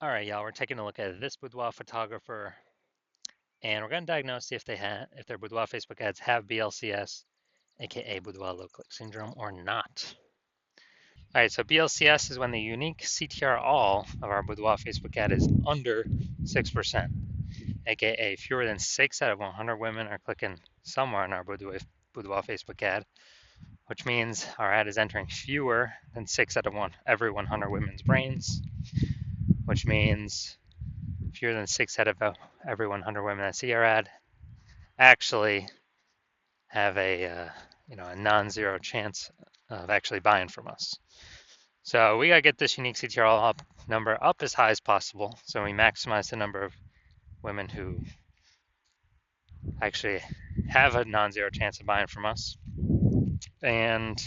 All right, y'all, we're taking a look at this boudoir photographer, and we're going to diagnose if their boudoir Facebook ads have BLCS, aka boudoir low click syndrome, or not. All right, so BLCS is when the unique CTR all of our boudoir Facebook ad is under 6%, aka fewer than 6 out of 100 women are clicking somewhere on our boudoir Facebook ad, which means our ad is entering fewer than 6 out of every 100 women's brains, which means fewer than 6 out of every 100 women that see our ad actually have a non-zero chance of actually buying from us. So we gotta get this unique CTRL number up as high as possible, so we maximize the number of women who actually have a non-zero chance of buying from us, and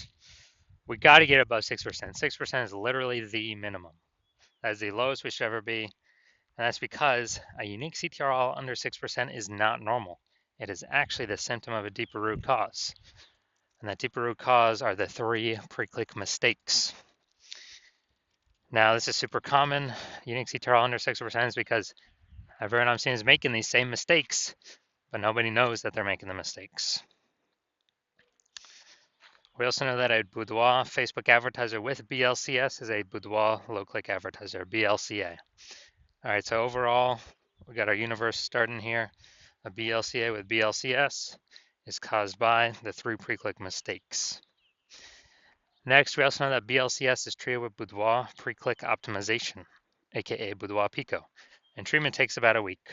we got to get above 6%. 6% is literally the minimum. That is the lowest we should ever be, and that's because a unique CTRL under 6% is not normal. It is actually the symptom of a deeper root cause. And that deeper root cause are the 3 pre-click mistakes. Now, this is super common. Unique CTRL under 6% is because everyone I'm seeing is making these same mistakes, but nobody knows that they're making the mistakes. We also know that a boudoir Facebook advertiser with BLCS is a boudoir low-click advertiser, BLCA. All right, so overall, we got our universe starting here. A BLCA with BLCS is caused by the 3 pre-click mistakes. Next, we also know that BLCS is treated with boudoir pre-click optimization, aka boudoir pico, and treatment takes about a week.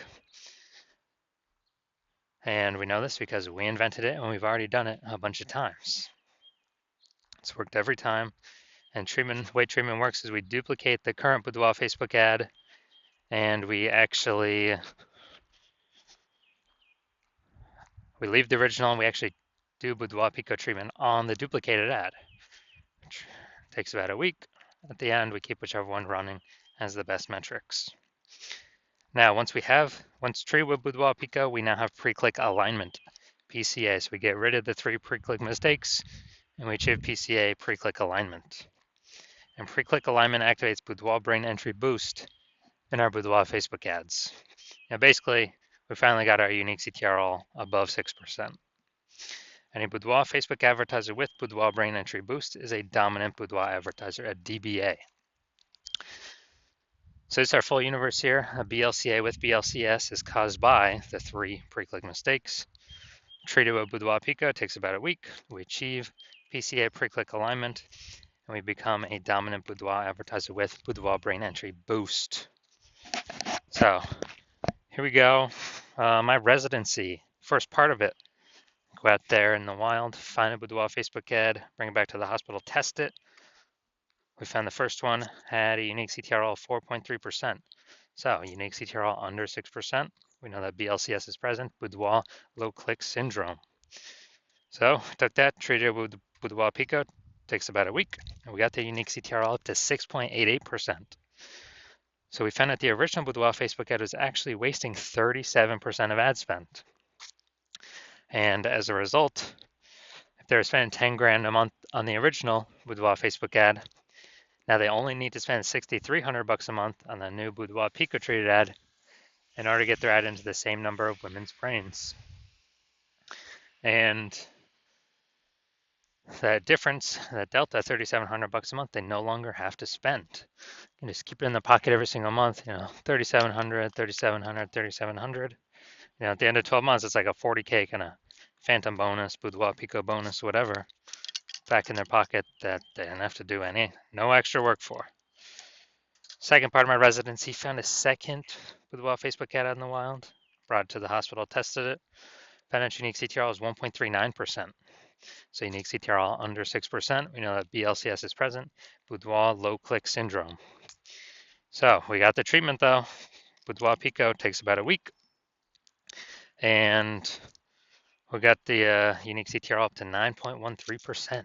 And we know this because we invented it and we've already done it a bunch of times. It's worked every time. And the way treatment works is we duplicate the current boudoir Facebook ad, and we leave the original and we actually do boudoir pico treatment on the duplicated ad, which takes about a week. At the end, we keep whichever one running has the best metrics. Now, once treated with boudoir pico, we now have pre-click alignment, PCA. So we get rid of the 3 pre-click mistakes and we achieve PCA, pre-click alignment. And pre-click alignment activates boudoir brain entry boost in our boudoir Facebook ads. Now, basically, we finally got our unique CTRL above 6%. And a boudoir Facebook advertiser with boudoir brain entry boost is a dominant boudoir advertiser, a DBA. So this is our full universe here. A BLCA with BLCS is caused by the 3 pre-click mistakes. Treated with boudoir pico takes about a week. We achieve PCA pre-click alignment, and we become a dominant boudoir advertiser with boudoir brain entry boost. So here we go. My residency, first part of it. Go out there in the wild, find a boudoir Facebook ad, bring it back to the hospital, test it. We found the first one had a unique CTRL of 4.3%. So unique CTRL under 6%. We know that BLCS is present, boudoir low click syndrome. So took that, treated it with boudoir pico, takes about a week, and we got the unique CTRL up to 6.88%. So we found that the original boudoir Facebook ad was actually wasting 37% of ad spend. And as a result, if they were spending 10 grand a month on the original boudoir Facebook ad, now they only need to spend $6,300 a month on the new boudoir pico treated ad in order to get their ad into the same number of women's brains. And that difference, that delta, $3,700 a month, they no longer have to spend. You can just keep it in the pocket every single month, $3,700, $3,700, $3,700. At the end of 12 months, it's like a 40K kind of phantom bonus, boudoir pico bonus, whatever, back in their pocket that they didn't have to do no extra work for. Second part of my residency, found a second boudoir Facebook ad out in the wild, brought it to the hospital, tested it, found its unique CTRL is 1.39%. So unique CTRL under 6%, we know that BLCS is present, boudoir low click syndrome. So we got the treatment though. Boudoir pico takes about a week. And we got the unique CTRL up to 9.13%.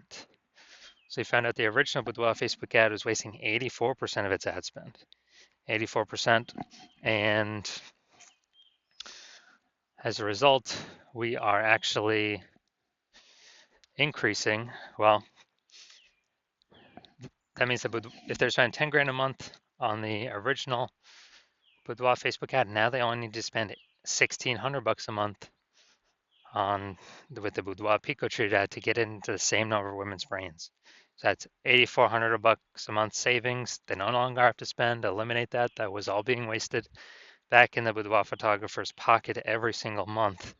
So we found out the original boudoir Facebook ad was wasting 84% of its ad spend. 84%. And as a result, we are actually increasing. Well, that means that if they're spending 10 grand a month on the original Boudoir Facebook ad. Now they only need to spend $1,600 a month on with the Boudoir Pico treated ad to get into the same number of women's brains. So that's $8,400 a month savings. They no longer have to spend. Eliminate that. That was all being wasted back in the boudoir photographer's pocket every single month.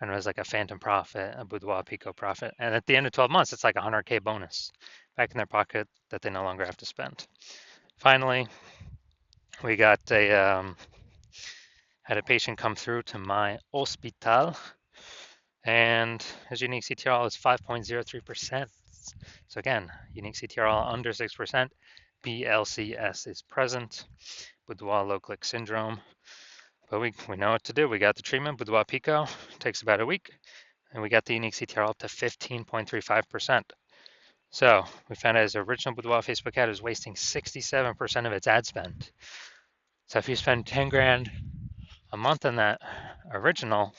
And it was like a phantom profit, a Boudoir Pico profit. And at the end of 12 months, it's like a 100K bonus back in their pocket that they no longer have to spend. Finally, we got had a patient come through to my hospital, and his unique CTRL is 5.03%. So again, unique CTRL under 6%, BLCS is present, Boudoir low click syndrome. But we know what to do. We got the treatment, Boudoir Pico, takes about a week, and we got the unique CTRL up to 15.35%. So we found out his original Boudoir Facebook ad is wasting 67% of its ad spend. So if you spend 10 grand a month on that original,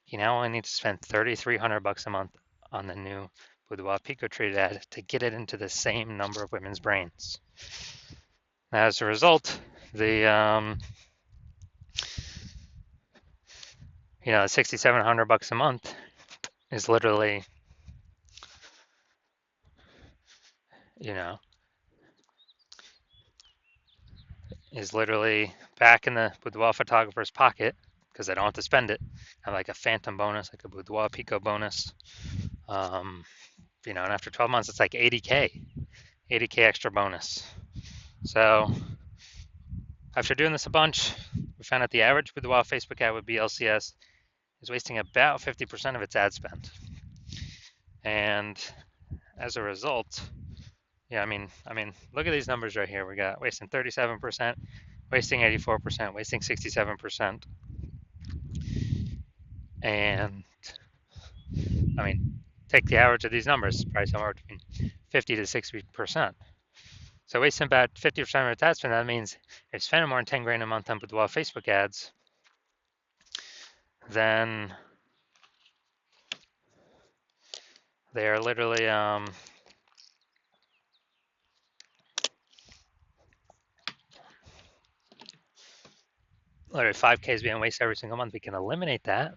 you now only need to spend $3,300 a month on the new Boudoir Pico treated ad to get it into the same number of women's brains. Now, as a result, the $6,700 a month is literally, back in the Boudoir photographer's pocket because they don't have to spend it. Have like a phantom bonus, like a Boudoir Pico bonus. And after 12 months, it's like 80K extra bonus. So after doing this a bunch, we found out the average Boudoir Facebook ad with BLCS is wasting about 50% of its ad spend. And as a result, look at these numbers right here. We got wasting 37%, wasting 84%, wasting 67%. And take the average of these numbers, probably somewhere between 50 to 60%. So wasting about 50% of its ad spend, that means if spending more than 10 grand a month on Boudoir Facebook ads, then they are literally 5K is being wasted every single month. We can eliminate that,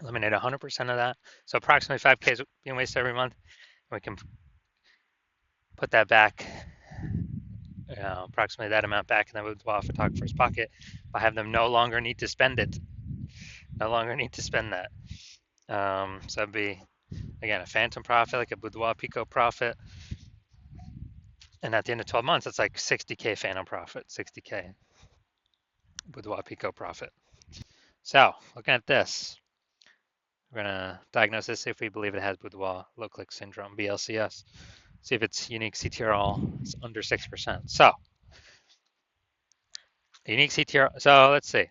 eliminate 100% of that. So approximately 5K is being wasted every month. We can put that back, approximately that amount back in the Boudoir photographer's pocket by having them no longer need to spend it, no longer need to spend that. So it'd be, again, a phantom profit, like a Boudoir Pico profit. And at the end of 12 months, it's like 60K phantom profit, 60K Boudoir Pico profit. So looking at this, we're going to diagnose this if we believe it has Boudoir low click syndrome, BLCS. See if its unique CTRL is under 6%. So unique CTRL, so let's see.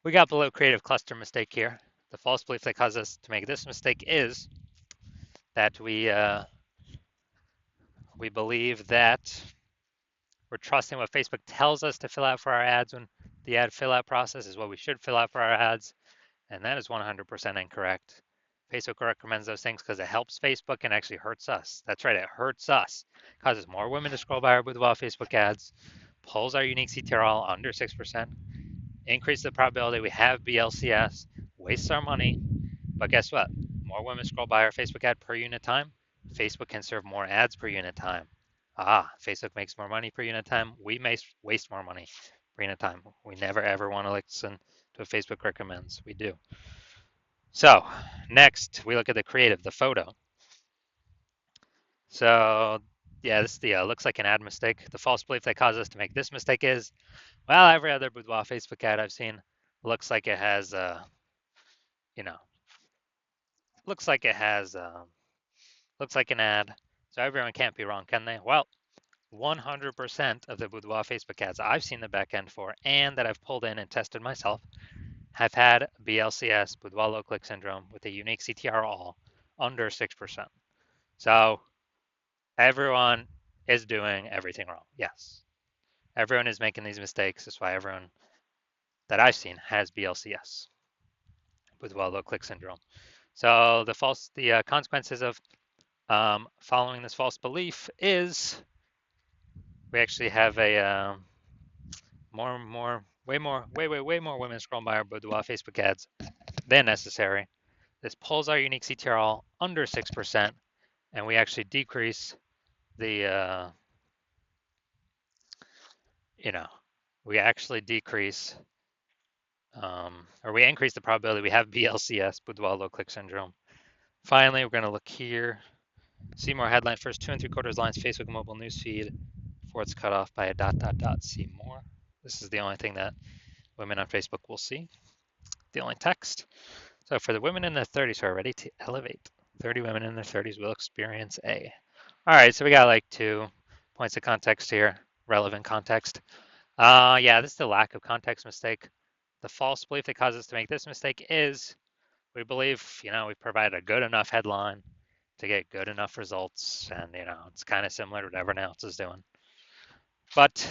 We got the little creative cluster mistake here. The false belief that caused us to make this mistake is that we believe that we're trusting what Facebook tells us to fill out for our ads when the ad fill out process is what we should fill out for our ads. And that is 100% incorrect. Facebook recommends those things because it helps Facebook and actually hurts us. That's right, it hurts us. Causes more women to scroll by our Boudoir Facebook ads, pulls our unique CTRL under 6%, increases the probability we have BLCS, wastes our money. But guess what? More women scroll by our Facebook ad per unit time. Facebook can serve more ads per unit time. Facebook makes more money per unit time. We may waste more money per unit time. We never ever want to listen to what Facebook recommends. We do. So next, we look at the creative, the photo. So yeah, this looks like an ad mistake. The false belief that caused us to make this mistake is, well, every other Boudoir Facebook ad I've seen looks like it has, looks like an ad. So everyone can't be wrong, can they? Well, 100% of the Boudoir Facebook ads I've seen the back end for and that I've pulled in and tested myself have had BLCS, Boudoir low click syndrome, with a unique CTRL under 6%. So everyone is doing everything wrong. Yes. Everyone is making these mistakes. That's why everyone that I've seen has BLCS, Boudoir low click syndrome. So the consequences of following this false belief is we actually have a more way more women scrolling by our Boudoir Facebook ads than necessary. This pulls our unique CTRL under 6%, and we actually decrease the, you know, we actually decrease, or we increase the probability we have BLCS, Boudoir low click syndrome. Finally, we're going to look here, see more headlines, first 2 3/4 lines, Facebook mobile newsfeed, before it's cut off by a ... See more. This is the only thing that women on Facebook will see, the only text. So for the women in their 30s who are ready to elevate, 30 women in their 30s will experience A. All right, so we got like 2 points of context here, relevant context. Yeah, this is the lack of context mistake. The false belief that causes us to make this mistake is we believe, we provide a good enough headline to get good enough results, and it's kind of similar to what everyone else is doing. But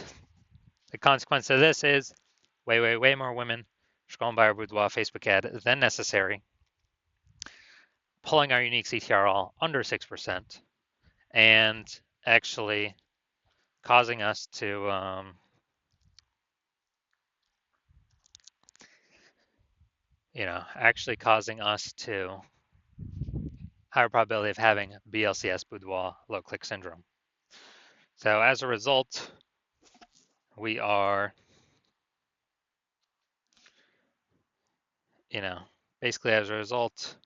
the consequence of this is way more women scrolling by our Boudoir Facebook ad than necessary, pulling our unique CTRL under 6%, and actually causing us to higher probability of having BLCS, Boudoir low click syndrome. So as a result, we are, basically as a result,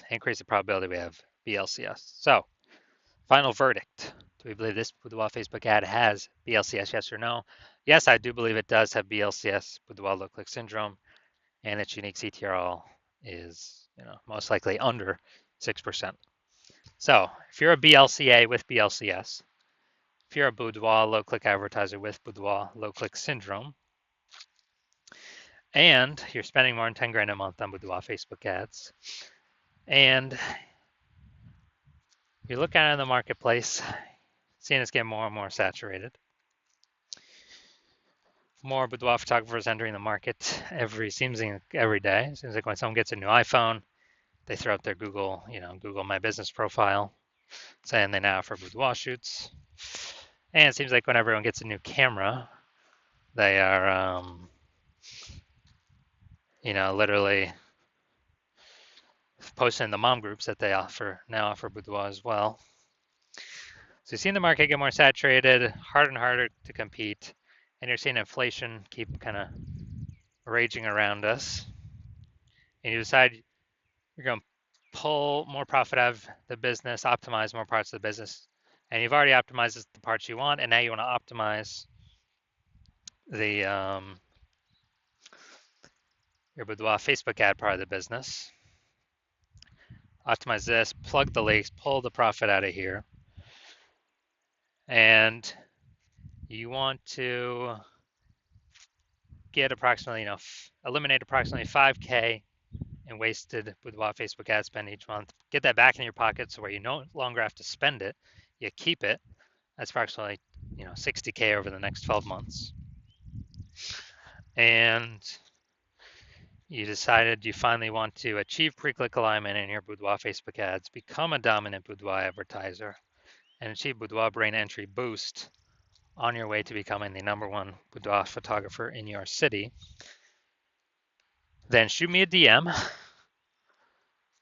increase the probability we have BLCS. So final verdict. Do we believe this Boudoir Facebook ad has BLCS, yes or no? Yes, I do believe it does have BLCS, Boudoir low click syndrome, and its unique CTRL is, most likely under 6%. So if you're a BLCA with BLCS, if you're a Boudoir low click advertiser with Boudoir low click syndrome, and you're spending more than 10 grand a month on Boudoir Facebook ads, and you look out in the marketplace, seeing us get more and more saturated. More Boudoir photographers entering the market seems like every day. It seems like when someone gets a new iPhone, they throw up their Google My Business profile, saying they now offer Boudoir shoots. And it seems like when everyone gets a new camera, they are, literally posting in the mom groups that they now offer Boudoir as well. So you're seeing the market get more saturated, harder and harder to compete, and you're seeing inflation keep kind of raging around us. And you decide you're going to pull more profit out of the business, optimize more parts of the business, and you've already optimized the parts you want, and now you want to optimize the your Boudoir Facebook ad part of the business. Optimize this, plug the leaks, pull the profit out of here, and you want to get approximately, eliminate approximately 5K in wasted Boudoir Facebook ad spend each month. Get that back in your pocket so where you no longer have to spend it, you keep it. That's approximately, 60K over the next 12 months. And you decided you finally want to achieve pre-click alignment in your Boudoir Facebook ads, become a dominant Boudoir advertiser, and achieve Boudoir brain entry boost on your way to becoming the #1 Boudoir photographer in your city. Then shoot me a DM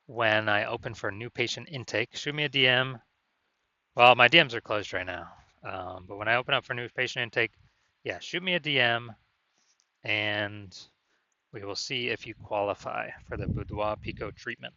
when I open for new patient intake. Shoot me a DM. Well, my DMs are closed right now, but when I open up for new patient intake, yeah, shoot me a DM, and we will see if you qualify for the Boudoir Pico treatment.